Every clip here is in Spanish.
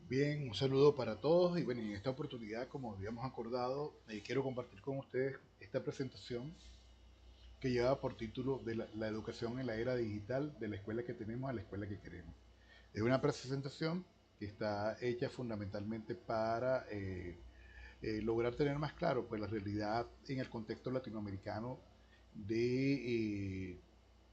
Bien, un saludo para todos y bueno, en esta oportunidad, como habíamos acordado, quiero compartir con ustedes esta presentación que lleva por título de la educación en la era digital, de la escuela que tenemos a la escuela que queremos. Es una presentación que está hecha fundamentalmente para lograr tener más claro pues, la realidad en el contexto latinoamericano de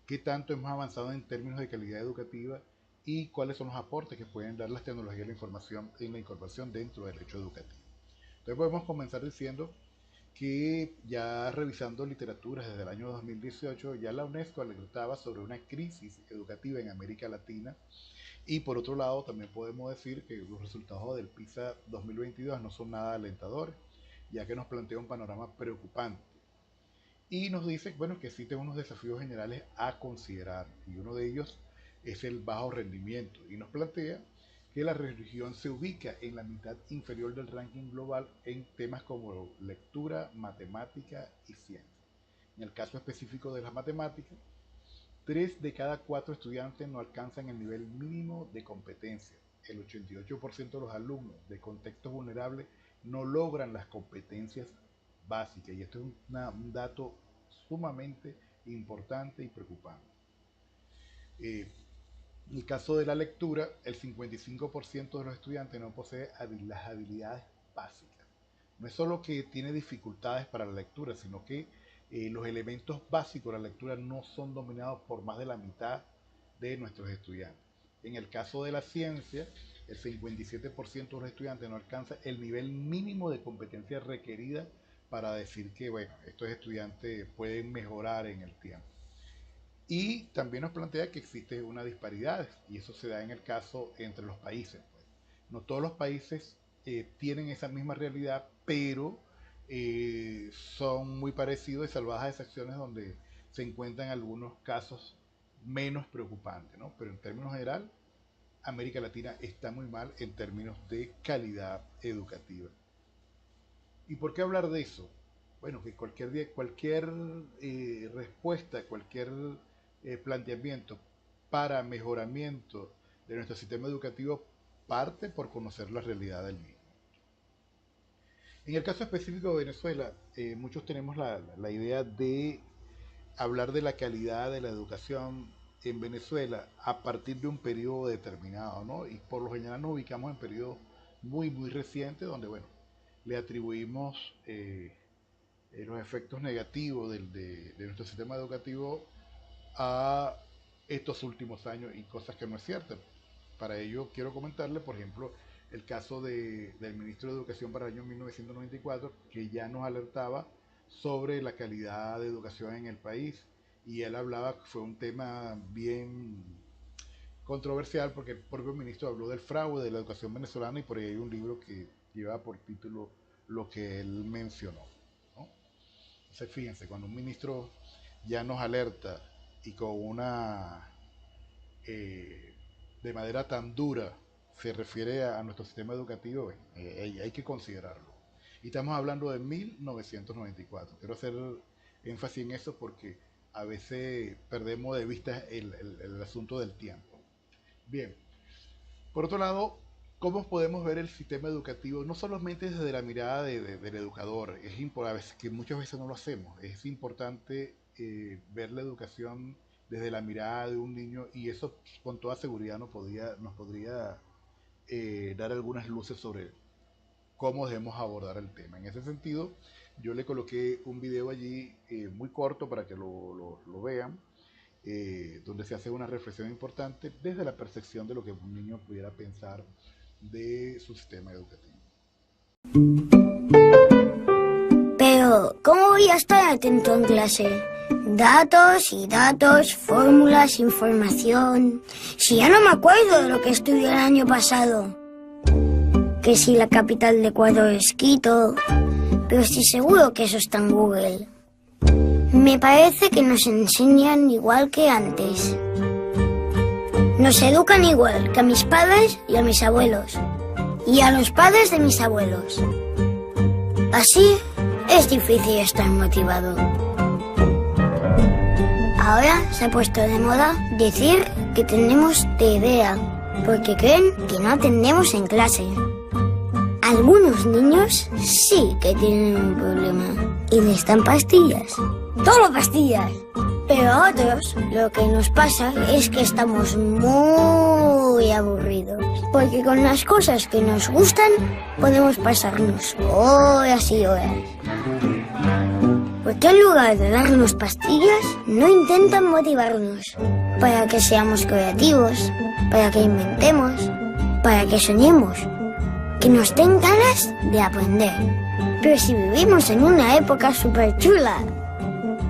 qué tanto hemos avanzado en términos de calidad educativa y cuáles son los aportes que pueden dar las tecnologías de la información en la incorporación dentro del hecho educativo. Entonces podemos comenzar diciendo que ya revisando literatura desde el año 2018, ya la UNESCO alertaba sobre una crisis educativa en América Latina y por otro lado también podemos decir que los resultados del PISA 2022 no son nada alentadores, ya que nos plantea un panorama preocupante y nos dice bueno, que existen unos desafíos generales a considerar y uno de ellos es el bajo rendimiento y nos plantea que la región se ubica en la mitad inferior del ranking global en temas como lectura, matemática y ciencia. En el caso específico de las matemáticas, 3 de cada 4 estudiantes no alcanzan el nivel mínimo de competencia. El 88% de los alumnos de contextos vulnerables no logran las competencias básicas y esto es un dato sumamente importante y preocupante. En el caso de la lectura, el 55% de los estudiantes no posee las habilidades básicas. No es solo que tiene dificultades para la lectura, sino que los elementos básicos de la lectura no son dominados por más de la mitad de nuestros estudiantes. En el caso de la ciencia, el 57% de los estudiantes no alcanza el nivel mínimo de competencia requerida para decir que bueno, estos estudiantes pueden mejorar en el tiempo. Y también nos plantea que existe una disparidad y eso se da en el caso entre los países. No todos los países tienen esa misma realidad, pero son muy parecidos y salvadas excepciones donde se encuentran algunos casos menos preocupantes, ¿no? Pero en términos general, América Latina está muy mal en términos de calidad educativa. ¿Y por qué hablar de eso? Bueno, que cualquier respuesta, cualquier planteamiento para mejoramiento de nuestro sistema educativo parte por conocer la realidad del mismo. En el caso específico de Venezuela, muchos tenemos la idea de hablar de la calidad de la educación en Venezuela a partir de un periodo determinado, ¿no? Y por lo general nos ubicamos en periodos muy recientes donde, bueno, le atribuimos los efectos negativos de nuestro sistema educativo a estos últimos años y cosas que no es cierta. Para ello quiero comentarle, por ejemplo, el caso del ministro de Educación para el año 1994, que ya nos alertaba sobre la calidad de educación en el país y él hablaba que fue un tema bien controversial porque el propio ministro habló del fraude de la educación venezolana y por ahí hay un libro que lleva por título lo que él mencionó, ¿no? Entonces fíjense, cuando un ministro ya nos alerta y con una de manera tan dura se refiere a nuestro sistema educativo, hay que considerarlo. Y estamos hablando de 1994. Quiero hacer énfasis en eso porque a veces perdemos de vista el asunto del tiempo. Bien, por otro lado, ¿cómo podemos ver el sistema educativo? No solamente desde la mirada del educador, a veces, que muchas veces no lo hacemos, es importante ver la educación desde la mirada de un niño y eso con toda seguridad nos podría dar algunas luces sobre cómo debemos abordar el tema. En ese sentido, yo le coloqué un video allí muy corto para que lo vean, donde se hace una reflexión importante desde la percepción de lo que un niño pudiera pensar de su sistema educativo. Pero, ¿cómo voy a estar atento en clase? Datos y datos, fórmulas, información. Si ya no me acuerdo de lo que estudié el año pasado. Que si la capital de Ecuador es Quito, pero estoy seguro que eso está en Google. Me parece que nos enseñan igual que antes. Nos educan igual que a mis padres y a mis abuelos. Y a los padres de mis abuelos. Así es difícil estar motivado. Ahora se ha puesto de moda decir que tenemos TDA. porque creen que no atendemos en clase. Algunos niños sí que tienen un problema y les dan pastillas. ¡Todo pastillas! Pero a otros lo que nos pasa es que estamos muy aburridos. Porque con las cosas que nos gustan podemos pasarnos horas y horas. ¿Por qué en lugar de darnos pastillas no intentan motivarnos? Para que seamos creativos, para que inventemos, para que soñemos, que nos den ganas de aprender. Pero si vivimos en una época súper chula,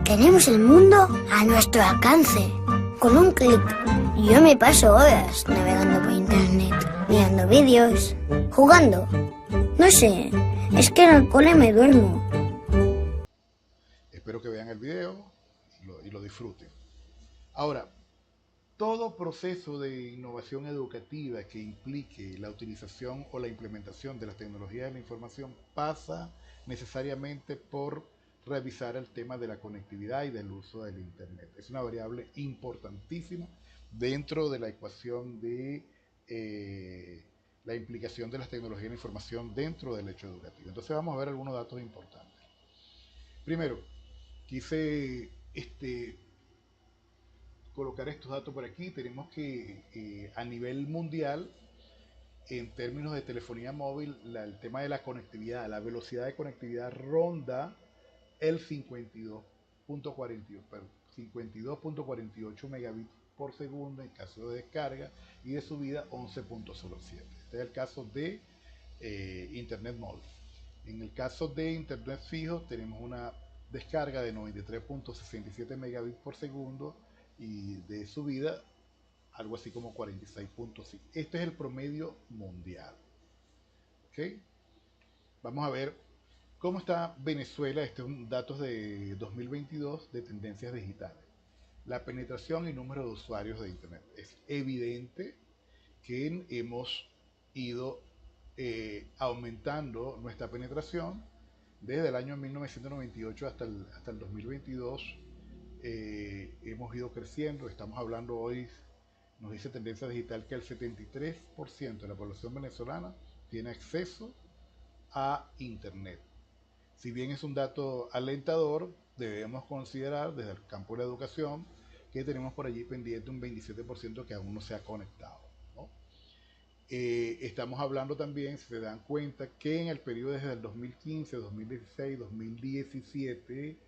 tenemos el mundo a nuestro alcance, con un clic. Yo me paso horas navegando por internet, mirando vídeos, jugando. No sé, es que en el cole me duermo. Espero que vean el video y lo disfruten. Ahora, todo proceso de innovación educativa que implique la utilización o la implementación de las tecnologías de la información pasa necesariamente por revisar el tema de la conectividad y del uso del Internet. Es una variable importantísima dentro de la ecuación de la implicación de las tecnologías de la información dentro del hecho educativo. Entonces vamos a ver algunos datos importantes. Primero, quise colocar estos datos por aquí. Tenemos que a nivel mundial, en términos de telefonía móvil, el tema de la conectividad, la velocidad de conectividad ronda el 52.48 megabits por segundo en caso de descarga y de subida 11.07. Este es el caso de Internet móvil. En el caso de Internet fijo tenemos una descarga de 93.67 megabits por segundo y de subida algo así como 46.5. Este es el promedio mundial. ¿Okay? Vamos a ver cómo está Venezuela. Estos son datos de 2022 de tendencias digitales. La penetración y número de usuarios de Internet. Es evidente que hemos ido aumentando nuestra penetración desde el año 1998 hasta el 2022. Hemos ido creciendo. Estamos hablando hoy, nos dice Tendencia Digital, que el 73% de la población venezolana tiene acceso a Internet. Si bien es un dato alentador, debemos considerar desde el campo de la educación que tenemos por allí pendiente un 27% que aún no se ha conectado, ¿no? Estamos hablando también, si se dan cuenta, que en el periodo desde el 2015, 2016, 2017,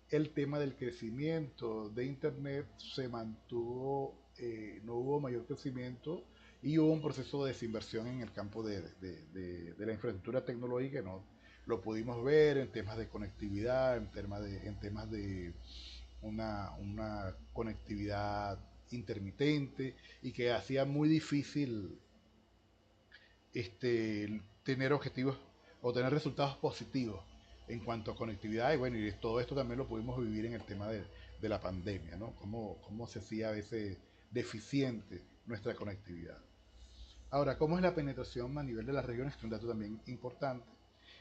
el tema del crecimiento de Internet se mantuvo, no hubo mayor crecimiento y hubo un proceso de desinversión en el campo de la infraestructura tecnológica. No lo pudimos ver en temas de conectividad, en temas de una conectividad intermitente y que hacía muy difícil tener objetivos o tener resultados positivos en cuanto a conectividad. Y bueno, y todo esto también lo pudimos vivir en el tema de la pandemia, ¿no? Cómo se hacía a veces deficiente nuestra conectividad. Ahora, ¿cómo es la penetración a nivel de las regiones? Que es un dato también importante.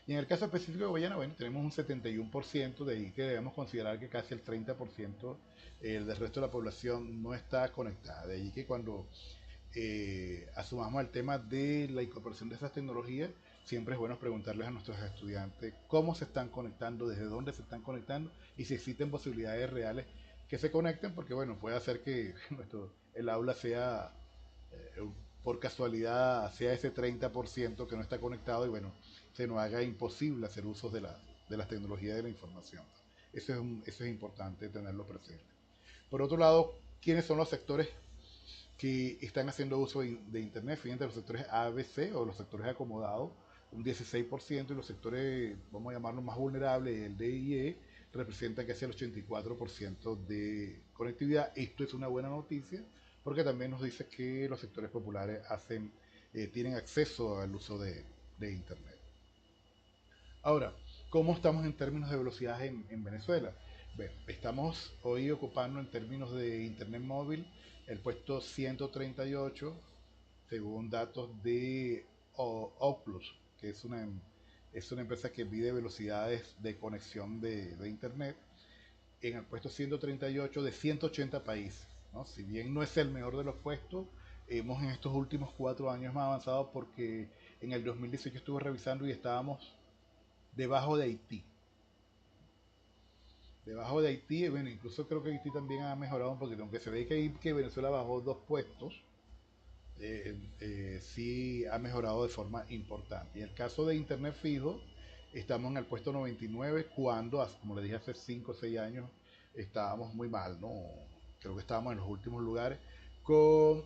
Y en el caso específico de Guayana, bueno, tenemos un 71%, de ahí que debemos considerar que casi el 30% del resto de la población no está conectada. De ahí que cuando asumamos el tema de la incorporación de esas tecnologías, siempre es bueno preguntarles a nuestros estudiantes cómo se están conectando, desde dónde se están conectando y si existen posibilidades reales que se conecten, porque bueno, puede hacer que el aula sea, eh, por casualidad, sea ese 30% que no está conectado y bueno, se nos haga imposible hacer uso de las tecnologías de la información. Eso es importante tenerlo presente. Por otro lado, ¿quiénes son los sectores que están haciendo uso de Internet? Fíjense, los sectores ABC o los sectores acomodados, un 16%, y los sectores, vamos a llamarlos más vulnerables, el D y E, representan casi el 84% de conectividad. Esto es una buena noticia porque también nos dice que los sectores populares tienen acceso al uso de Internet. Ahora, ¿cómo estamos en términos de velocidad en Venezuela? Bueno, estamos hoy ocupando en términos de Internet móvil el puesto 138, según datos de Oculus, que es una empresa que mide velocidades de conexión de Internet, en el puesto 138 de 180 países, ¿no? Si bien no es el mejor de los puestos, hemos en estos últimos 4 años más avanzado porque en el 2018 estuve revisando y estábamos debajo de Haití. Debajo de Haití, bueno, incluso creo que Haití también ha mejorado un poquito, aunque se ve que Venezuela bajó 2 puestos, sí ha mejorado de forma importante. Y el caso de Internet fijo, estamos en el puesto 99 cuando, como le dije, hace 5 o 6 años estábamos muy mal, ¿no? Creo que estábamos en los últimos lugares con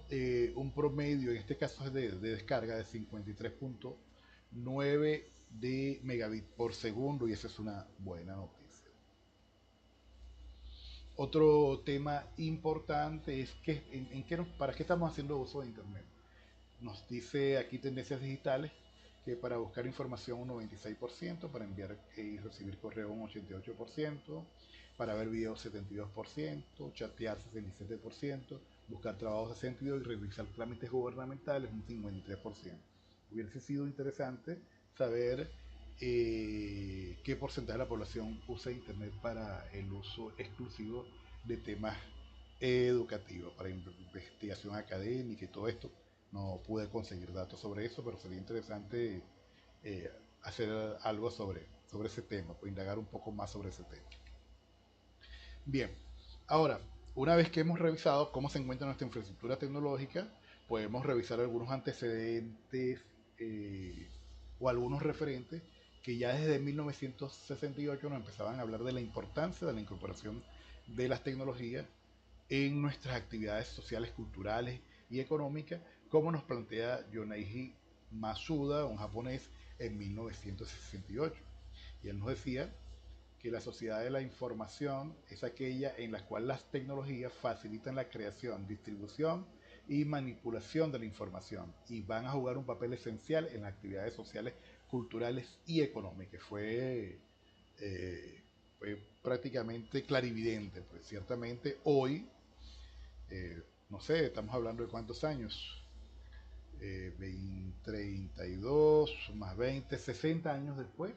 un promedio, en este caso es de descarga, de 53.9 de megabit por segundo y esa es una buena noticia. Otro tema importante es que para qué estamos haciendo uso de Internet. Nos dice aquí Tendencias Digitales que para buscar información un 96%, para enviar y recibir correo un 88%, para ver videos 72%, chatear 67%, buscar trabajos 62% y revisar trámites gubernamentales un 53%. Hubiese sido interesante saber qué porcentaje de la población usa Internet para el uso exclusivo de temas educativos, para investigación académica y todo esto. No pude conseguir datos sobre eso, pero sería interesante eh, hacer algo sobre ese tema, pues indagar un poco más sobre ese tema. Bien, ahora, una vez que hemos revisado cómo se encuentra nuestra infraestructura tecnológica, podemos revisar algunos antecedentes eh, o algunos referentes que ya desde 1968 nos empezaban a hablar de la importancia de la incorporación de las tecnologías en nuestras actividades sociales, culturales y económicas, como nos plantea Yoneiji Masuda, un japonés, en 1968. Y él nos decía que la sociedad de la información es aquella en la cual las tecnologías facilitan la creación, distribución y manipulación de la información y van a jugar un papel esencial en las actividades sociales, culturales y económicas. Fue prácticamente clarividente, pues ciertamente hoy, no sé, estamos hablando de cuántos años, 32 más 20, 60 años después,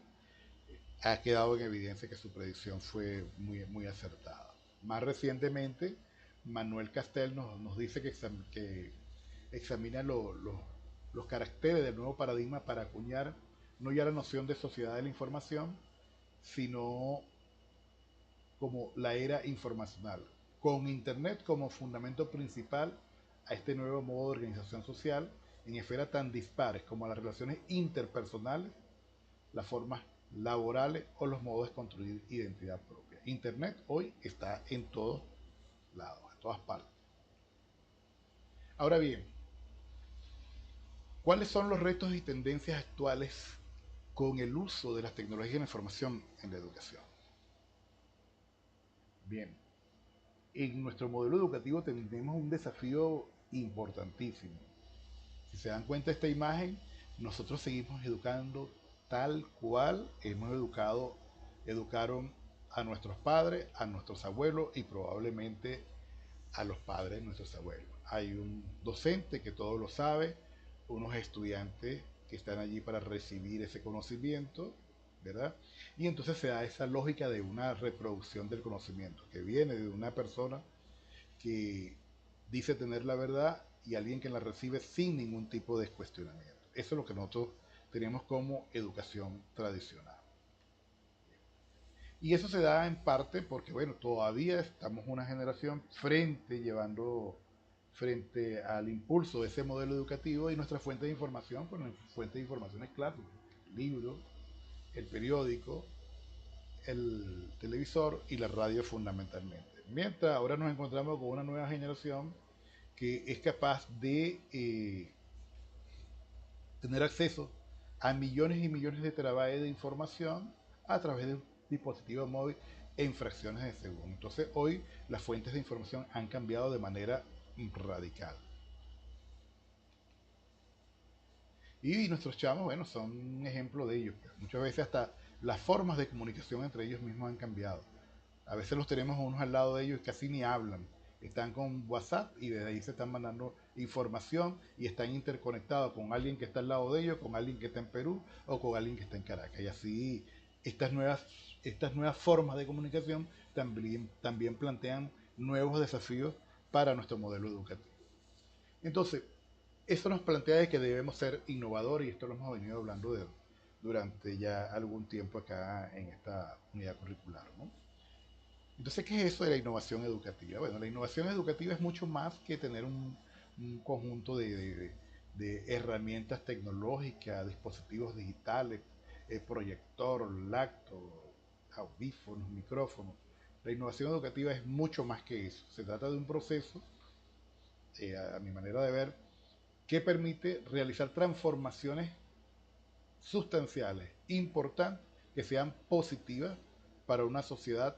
ha quedado en evidencia que su predicción fue muy acertada. Más recientemente, Manuel Castel nos dice que examina los caracteres del nuevo paradigma para acuñar no ya la noción de sociedad de la información, sino como la era informacional, con Internet como fundamento principal a este nuevo modo de organización social en esferas tan dispares como las relaciones interpersonales, las formas laborales o los modos de construir identidad propia. Internet hoy está en todos lados, en todas partes. Ahora bien, ¿cuáles son los retos y tendencias actuales con el uso de las tecnologías de la información en la educación? Bien, en nuestro modelo educativo tenemos un desafío importantísimo. Si se dan cuenta de esta imagen, nosotros seguimos educando tal cual educaron a nuestros padres, a nuestros abuelos y probablemente a los padres de nuestros abuelos. Hay un docente que todo lo sabe, unos estudiantes que están allí para recibir ese conocimiento, ¿verdad? Y entonces se da esa lógica de una reproducción del conocimiento que viene de una persona que dice tener la verdad y alguien que la recibe sin ningún tipo de cuestionamiento. Eso es lo que nosotros tenemos como educación tradicional. Y eso se da en parte porque, bueno, todavía estamos una generación frente al impulso de ese modelo educativo y nuestra fuente de información, pues nuestra fuente de información es clásica, el libro, el periódico, el televisor y la radio fundamentalmente. Mientras ahora nos encontramos con una nueva generación que es capaz de tener acceso a millones y millones de terabytes de información a través de un dispositivo móvil en fracciones de segundo. Entonces hoy las fuentes de información han cambiado de manera radical. Y nuestros chamos, bueno, son un ejemplo de ello. Muchas veces hasta las formas de comunicación entre ellos mismos han cambiado. A veces los tenemos unos al lado de ellos y casi ni hablan. Están con WhatsApp y desde ahí se están mandando información y están interconectados con alguien que está al lado de ellos, con alguien que está en Perú o con alguien que está en Caracas. Y así estas nuevas formas de comunicación también plantean nuevos desafíos para nuestro modelo educativo. Entonces, eso nos plantea de que debemos ser innovadores y esto lo hemos venido hablando durante ya algún tiempo acá en esta unidad curricular, ¿no? Entonces, ¿qué es eso de la innovación educativa? Bueno, la innovación educativa es mucho más que tener un conjunto de herramientas tecnológicas, dispositivos digitales, proyector, lacto, audífonos, micrófonos. La innovación educativa es mucho más que eso. Se trata de un proceso, a mi manera de ver, que permite realizar transformaciones sustanciales, importantes, que sean positivas para una sociedad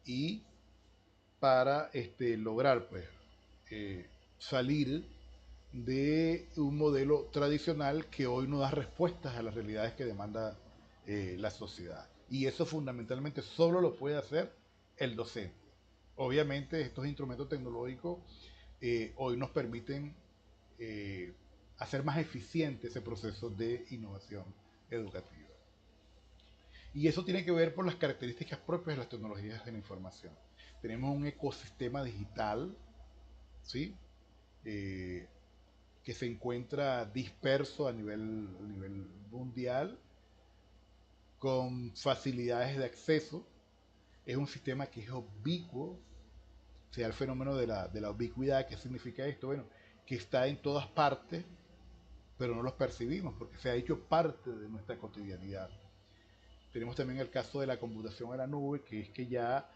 y para lograr pues salir de un modelo tradicional que hoy no da respuestas a las realidades que demanda la sociedad. Y eso fundamentalmente solo lo puede hacer el docente. Obviamente estos instrumentos tecnológicos hoy nos permiten eh, hacer más eficiente ese proceso de innovación educativa. Y eso tiene que ver por las características propias de las tecnologías de la información. Tenemos un ecosistema digital, ¿sí? Eh, que se encuentra disperso a nivel mundial, con facilidades de acceso. Es un sistema que es ubicuo, sea el fenómeno de la ubicuidad. ¿Qué significa esto? Bueno, que está en todas partes, pero no los percibimos porque se ha hecho parte de nuestra cotidianidad. Tenemos también el caso de la computación a la nube, que es que ya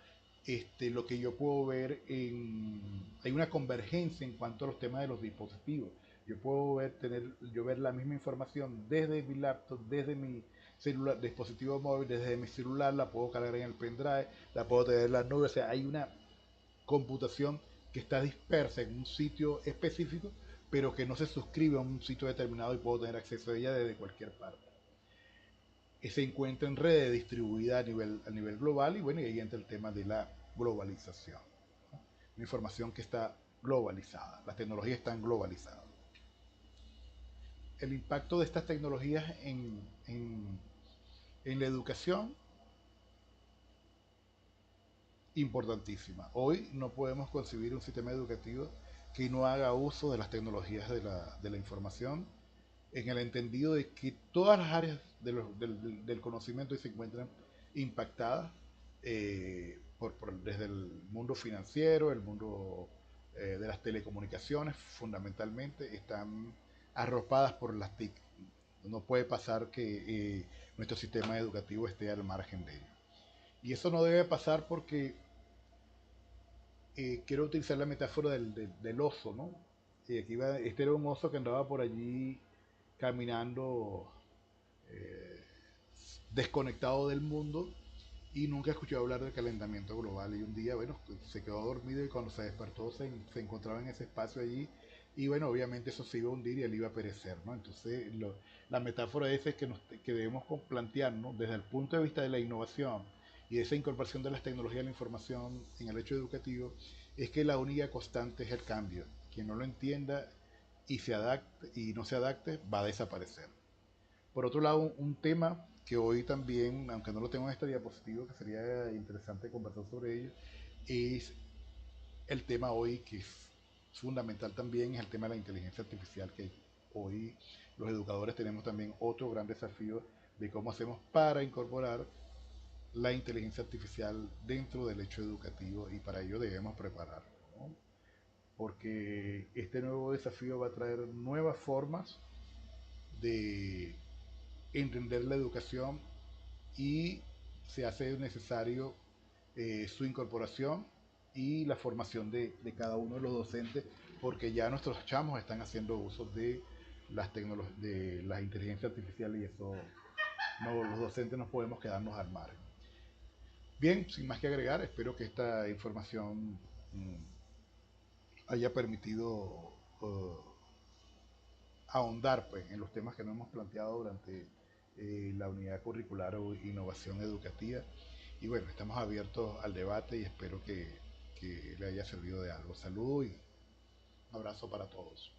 lo que yo puedo ver hay una convergencia en cuanto a los temas de los dispositivos. Yo puedo ver la misma información desde mi laptop, desde mi celular, dispositivo móvil, desde mi celular, la puedo cargar en el pendrive, la puedo tener en la nube. O sea, hay una computación que está dispersa en un sitio específico, pero que no se suscribe a un sitio determinado y puedo tener acceso a ella desde cualquier parte. Se encuentra en redes distribuidas a nivel global y bueno, y ahí entra el tema de la globalización, ¿no? Una información que está globalizada, las tecnologías están globalizadas. El impacto de estas tecnologías en la educación, importantísima. Hoy no podemos concebir un sistema educativo que no haga uso de las tecnologías de la información, en el entendido de que todas las áreas del conocimiento se encuentran impactadas desde el mundo financiero, el mundo de las telecomunicaciones, fundamentalmente, están arropadas por las TIC. No puede pasar que nuestro sistema educativo esté al margen de ello. Y eso no debe pasar porque quiero utilizar la metáfora del oso, ¿no? Este era un oso que andaba por allí caminando desconectado del mundo y nunca escuchó hablar del calentamiento global. Y un día, bueno, se quedó dormido y cuando se despertó se encontraba en ese espacio allí. Y bueno, obviamente eso se iba a hundir y él iba a perecer, ¿no? Entonces, la metáfora esa es que debemos plantearnos desde el punto de vista de la innovación y de esa incorporación de las tecnologías de la información en el hecho educativo, es que la única constante es el cambio. Quien no lo entienda y no se adapte, va a desaparecer. Por otro lado, un tema que hoy también, aunque no lo tengo en esta diapositiva, que sería interesante conversar sobre ello, es el tema hoy que es fundamental también, es el tema de la inteligencia artificial, que hoy los educadores tenemos también otro gran desafío de cómo hacemos para incorporar la inteligencia artificial dentro del hecho educativo y para ello debemos prepararnos, ¿no? Porque este nuevo desafío va a traer nuevas formas de entender la educación y se hace necesario su incorporación y la formación de cada uno de los docentes, porque ya nuestros chamos están haciendo uso de las inteligencias artificiales y eso no, los docentes no podemos quedarnos al margen. Bien, sin más que agregar, espero que esta información haya permitido ahondar pues, en los temas que nos hemos planteado durante la unidad curricular o innovación educativa. Y bueno, estamos abiertos al debate y espero que le haya servido de algo. Saludos y un abrazo para todos.